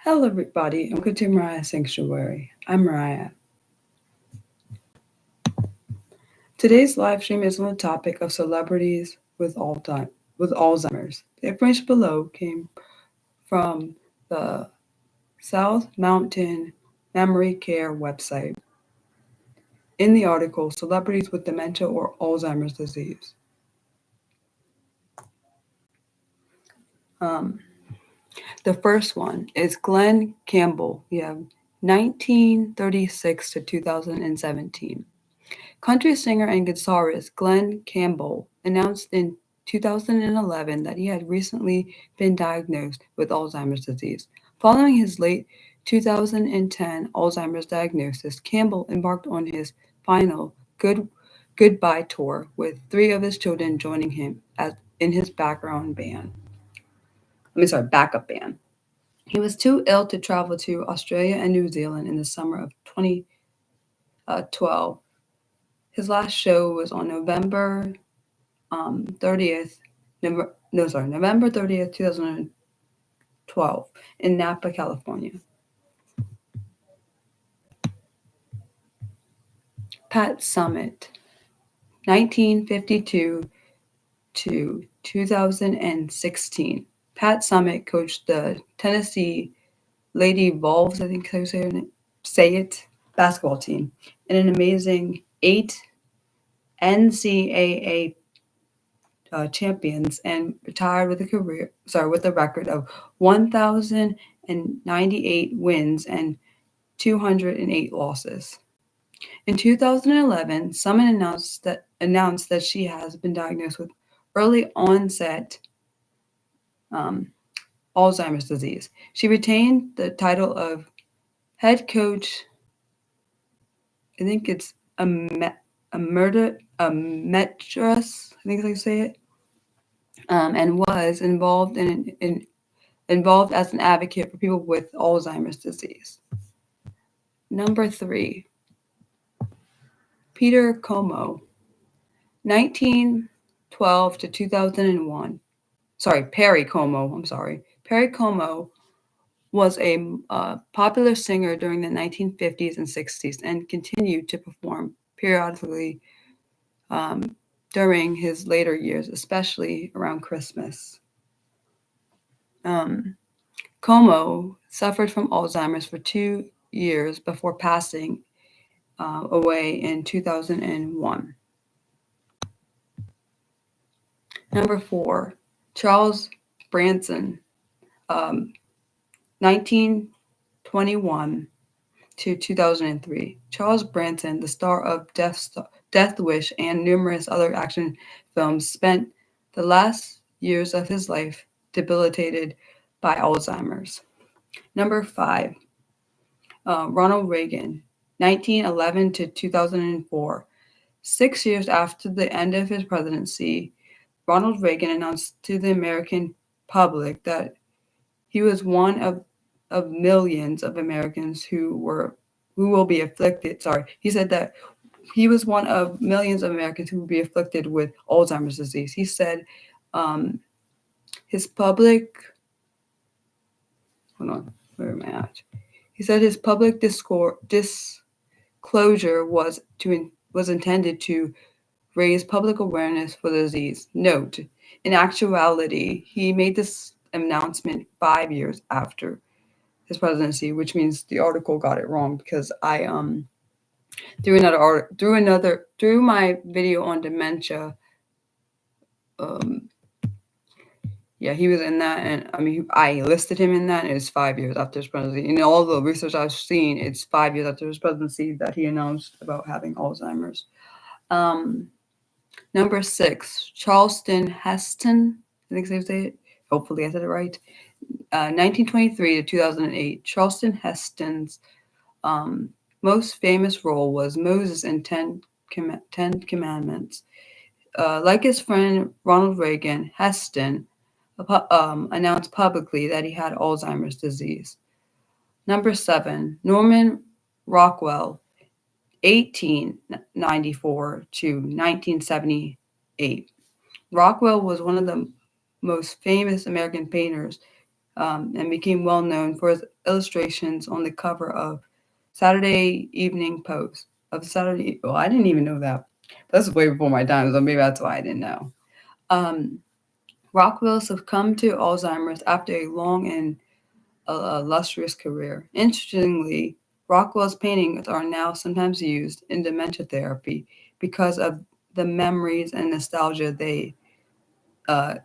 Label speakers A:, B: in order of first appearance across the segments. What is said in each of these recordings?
A: Hello, everybody, and welcome to Mariah Sanctuary. I'm Mariah. Today's live stream is on the topic of celebrities with Alzheimer's. The information below came from the South Mountain Memory Care website. In the article, celebrities with dementia or Alzheimer's disease. Um, the first one is Glenn Campbell. We have 1936 to 2017. Country singer and guitarist Glenn Campbell announced in 2011 that he had recently been diagnosed with Alzheimer's disease. Following his late 2010 Alzheimer's diagnosis, Campbell embarked on his final goodbye tour with three of his children joining him as in his backup band. He was too ill to travel to Australia and New Zealand in the summer of 2012. His last show was on November 30th, November 30th, 2012 in Napa, California. Pat Summitt, 1952 to 2016. Pat Summitt coached the Tennessee Lady Vols, I think I say it, basketball team, in an amazing 8 NCAA champions and retired with a record of 1,098 wins and 208 losses. In 2011, Summon announced that she has been diagnosed with early onset Alzheimer's disease. She retained the title of head coach. I think it's a metress. I think I say it. And was involved as an advocate for people with Alzheimer's disease. Number 3, Peter Como, 1912 to 2001. Perry Como. Perry Como was a popular singer during the 1950s and 60s and continued to perform periodically during his later years, especially around Christmas. Como suffered from Alzheimer's for 2 years before passing away in 2001. Number 4, Charles Branson, 1921 to 2003. Charles Branson, the star of Death Wish and numerous other action films, spent the last years of his life debilitated by Alzheimer's. Number 5, Ronald Reagan, 1911 to 2004. 6 years after the end of his presidency, Ronald Reagan announced to the American public that he was one of millions of Americans who will be afflicted. He said that he was one of millions of Americans who will be afflicted with Alzheimer's disease. He said his public. Hold on, where am I at? He said his public disclosure was intended to raise public awareness for the disease. Note, in actuality, he made this announcement 5 years after his presidency, which means the article got it wrong because I through my video on dementia. He was in that, and I listed him in that, and it's 5 years after his presidency. In all the research I've seen, it's 5 years after his presidency that he announced about having Alzheimer's. Number 6, Charleston Heston. I think I say it. Hopefully I said it right. 1923 to 2008. Charleston Heston's most famous role was Moses in Ten Commandments. Like his friend Ronald Reagan, Heston announced publicly that he had Alzheimer's disease. Number 7, Norman Rockwell, 1894 to 1978. Rockwell was one of the most famous American painters and became well known for his illustrations on the cover of Saturday Evening Post of Saturday. Well, I didn't even know that. That's way before my time, so maybe that's why I didn't know. Um, Rockwell succumbed to Alzheimer's after a long and illustrious career. Interestingly, Rockwell's paintings are now sometimes used in dementia therapy because of the memories and nostalgia they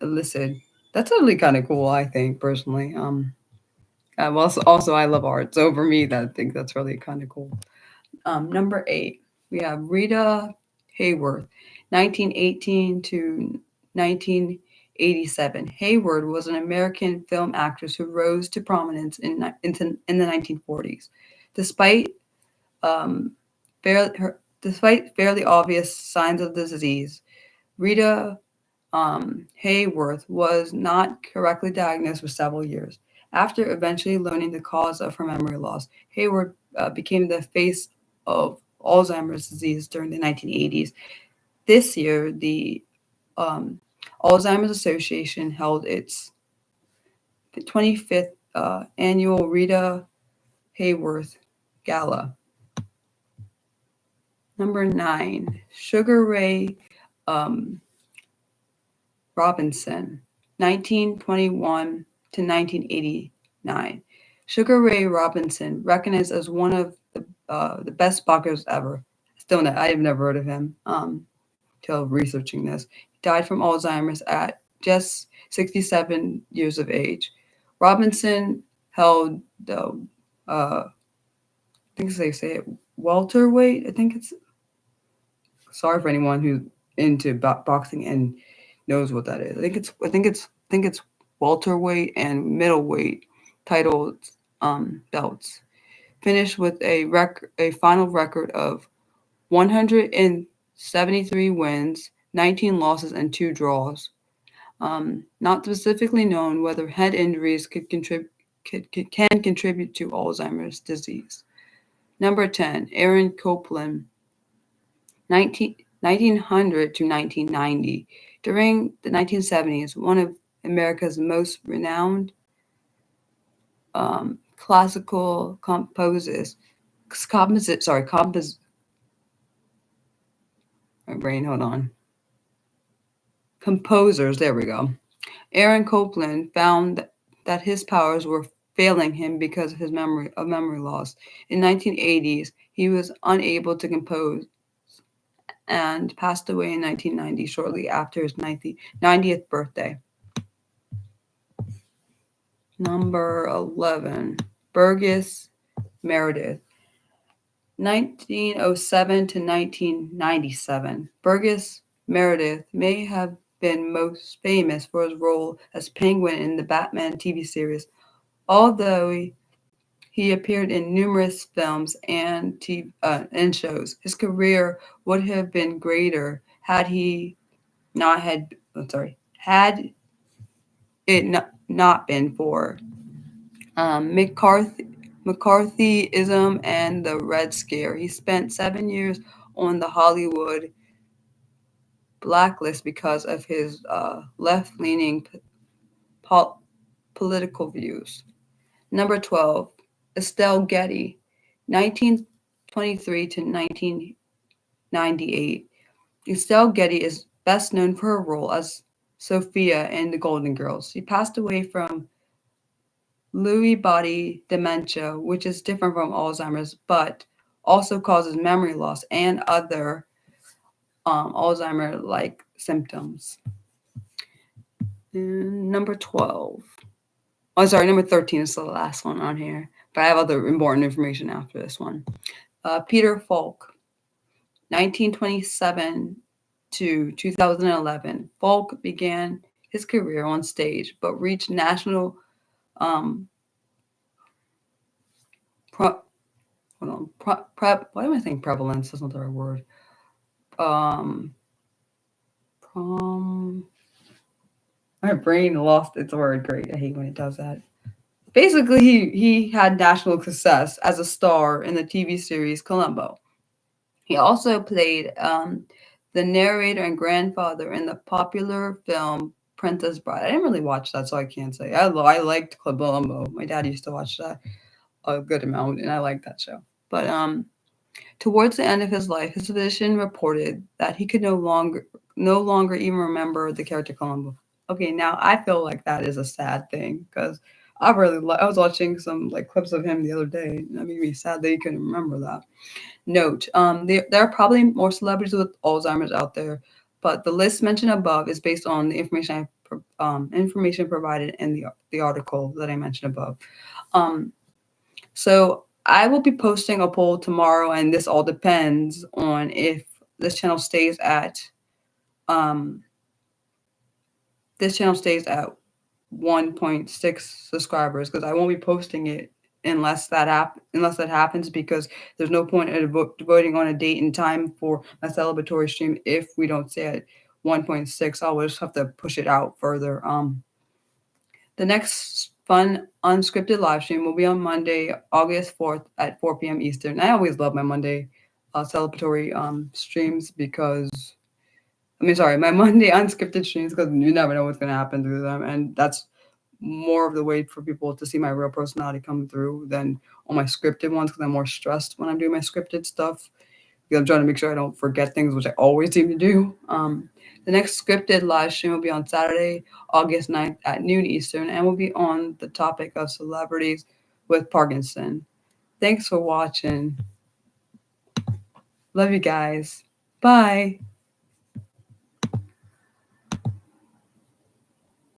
A: elicit. That's really kind of cool, I think, personally. Also, I love art, so for me, I think that's really kind of cool. Number 8, we have Rita Hayworth, 1918 to 1987. Hayward was an American film actress who rose to prominence in the 1940s. Despite um, despite fairly obvious signs of the disease, Rita Hayworth was not correctly diagnosed for several years. After eventually learning the cause of her memory loss, Hayward became the face of Alzheimer's disease during the 1980s. This year, the um, Alzheimer's Association held its 25th annual Rita Hayworth Gala. Number 9, Sugar Ray um, Robinson, 1921 to 1989. Sugar Ray Robinson, recognized as one of the best boxers ever. I have never heard of him till researching this. He died from Alzheimer's at just 67 years of age. Robinson held the, I think they say it, welterweight. I think it's, sorry for anyone who's into boxing and knows what that is. I think it's welterweight and middleweight titled belts. Finished with a final record of 173 wins, 19 losses, and 2 draws. Not specifically known whether head injuries can contribute to Alzheimer's disease. Number 10, Aaron Copland, 1900 to 1990. During the 1970s, one of America's most renowned classical composers, my brain, hold on. Composers, there we go. Aaron Copland found that his powers were failing him because of his memory loss. In 1980s, he was unable to compose and passed away in 1990, shortly after his 90th birthday. Number 11, Burgess Meredith, 1907 to 1997. Burgess Meredith may have been most famous for his role as Penguin in the Batman TV series, although he appeared in numerous films and shows. His career would have been greater had he not had had it not been for McCarthyism and the Red Scare. He spent 7 years on the Hollywood blacklist because of his left-leaning political views. Number 12, Estelle Getty, 1923 to 1998. Estelle Getty is best known for her role as Sophia in The Golden Girls. She passed away from Lewy body dementia, which is different from Alzheimer's, but also causes memory loss and other Alzheimer-like symptoms. And number 12. Oh, sorry, number 13 is the last one on here, but I have other important information after this one. Peter Falk, 1927 to 2011. Falk began his career on stage, but reached national why am I saying prevalence? That's not the right word. My brain lost its word. Great. I hate when it does that. Basically, he had national success as a star in the TV series Columbo. He also played the narrator and grandfather in the popular film Princess Bride. I didn't really watch that, so I can't say. I liked Columbo. My dad used to watch that a good amount, and I liked that show. But towards the end of his life, his physician reported that he could no longer even remember the character Columbo. Okay, now I feel like that is a sad thing because I was watching some like clips of him the other day, and that made me sad that he couldn't remember that. Note: there are probably more celebrities with Alzheimer's out there, but the list mentioned above is based on the information provided in the article that I mentioned above. Um, so I will be posting a poll tomorrow, and this all depends on if this channel stays at um, this channel stays at 1.6 subscribers because I won't be posting it unless that happens because there's no point in voting on a date and time for my celebratory stream if we don't stay at 1.6. I'll just have to push it out further. The next fun unscripted live stream will be on Monday, August 4th at 4 p.m. Eastern. I always love my Monday celebratory streams because sorry, my Monday unscripted streams because you never know what's going to happen through them. And that's more of the way for people to see my real personality come through than on my scripted ones because I'm more stressed when I'm doing my scripted stuff. Because I'm trying to make sure I don't forget things, which I always seem to do. The next scripted live stream will be on Saturday, August 9th at noon Eastern, and will be on the topic of celebrities with Parkinson. Thanks for watching. Love you guys. Bye.